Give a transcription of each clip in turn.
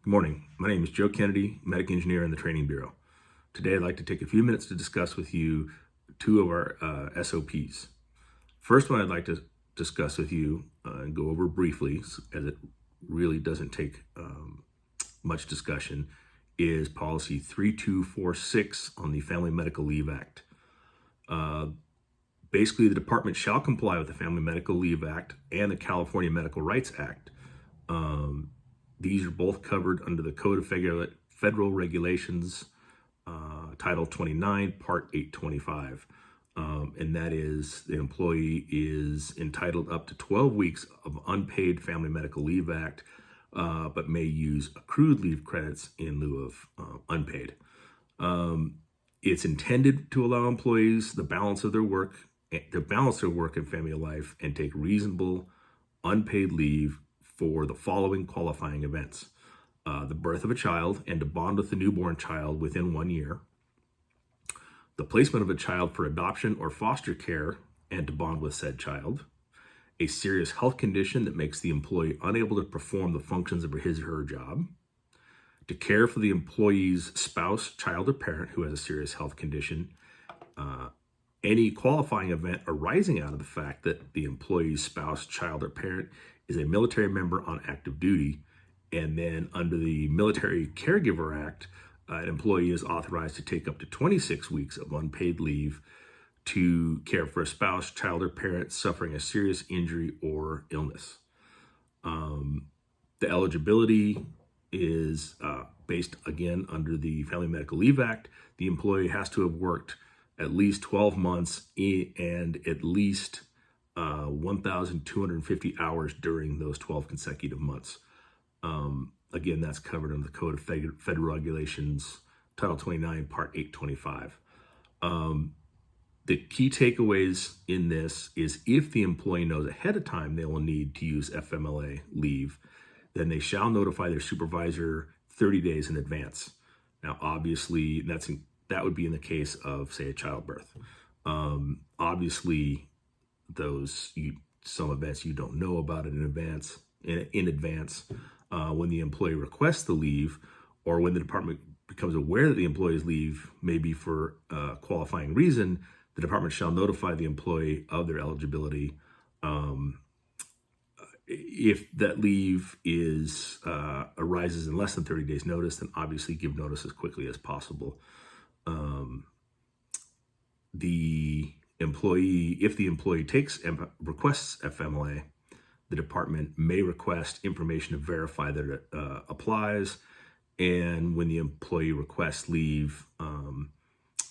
Good morning. My name is Joe Kennedy, Medic Engineer in the Training Bureau. Today, I'd like to take a few minutes to discuss with you two of our SOPs. First one I'd like to discuss with you and go over briefly, as it really doesn't take much discussion, is Policy 3246 on the Family Medical Leave Act. Basically, the department shall comply with the Family Medical Leave Act and the California Medical Rights Act. These are both covered under the Code of Federal Regulations, Title 29, Part 825. And that is, the employee is entitled up to 12 weeks of unpaid Family Medical Leave Act, but may use accrued leave credits in lieu of unpaid. It's intended to allow employees to balance their work and family life and take reasonable unpaid leave for the following qualifying events: the birth of a child and to bond with the newborn child within 1 year, the placement of a child for adoption or foster care and to bond with said child, a serious health condition that makes the employee unable to perform the functions of his or her job, to care for the employee's spouse, child, or parent who has a serious health condition, any qualifying event arising out of the fact that the employee's spouse, child, or parent is a military member on active duty. And then under the Military Caregiver Act, an employee is authorized to take up to 26 weeks of unpaid leave to care for a spouse, child, or parent suffering a serious injury or illness. The eligibility is based, again, under the Family Medical Leave Act. The employee has to have worked at least 12 months and at least 1,250 hours during those 12 consecutive months. Again, that's covered under the Code of Federal Regulations, Title 29, Part 825. The key takeaways in this is, if the employee knows ahead of time they will need to use FMLA leave, then they shall notify their supervisor 30 days in advance. Now, obviously, that would be in the case of, say, a childbirth. Obviously, some events you don't know about it in advance. When the employee requests the leave, or when the department becomes aware that the employee's leave may be for a qualifying reason, the department shall notify the employee of their eligibility. If that leave arises in less than 30 days notice, then obviously give notice as quickly as possible. If the employee requests FMLA, the department may request information to verify that it applies. And when the employee requests leave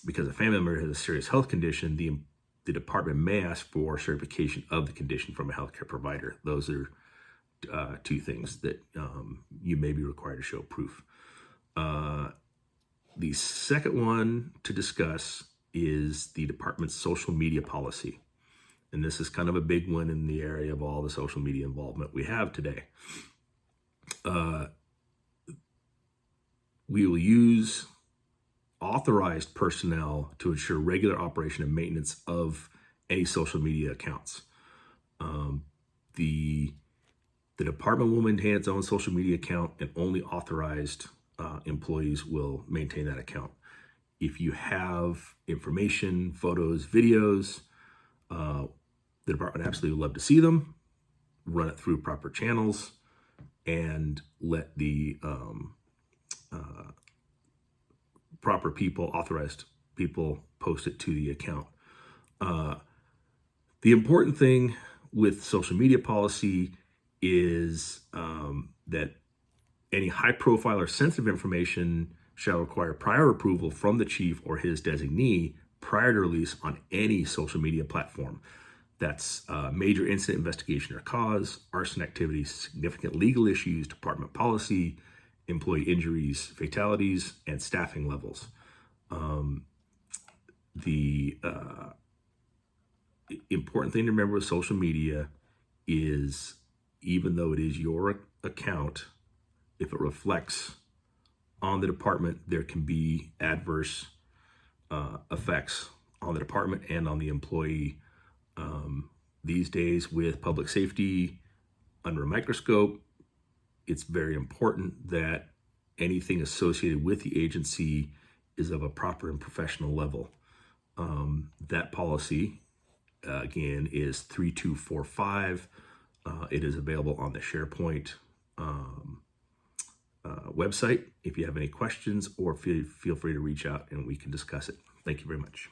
because a family member has a serious health condition, the department may ask for certification of the condition from a healthcare provider. Those are two things that you may be required to show proof. The second one to discuss is the department's social media policy. And this is kind of a big one in the area of all the social media involvement we have today. We will use authorized personnel to ensure regular operation and maintenance of any social media accounts. The department will maintain its own social media account, and only authorized employees will maintain that account. If you have information, photos, videos, the department absolutely would love to see them, run it through proper channels, and let the proper people, authorized people, post it to the account. The important thing with social media policy is that any high profile or sensitive information shall require prior approval from the chief or his designee prior to release on any social media platform. That's major incident investigation or cause, arson activities, significant legal issues, department policy, employee injuries, fatalities, and staffing levels. The important thing to remember with social media is, even though it is your account, if it reflects on the department, there can be adverse effects on the department and on the employee. These days, with public safety under a microscope, it's very important that anything associated with the agency is of a proper and professional level. That policy, again, is 3245. It is available on the SharePoint website. If you have any questions, or feel free to reach out and we can discuss it. Thank you very much.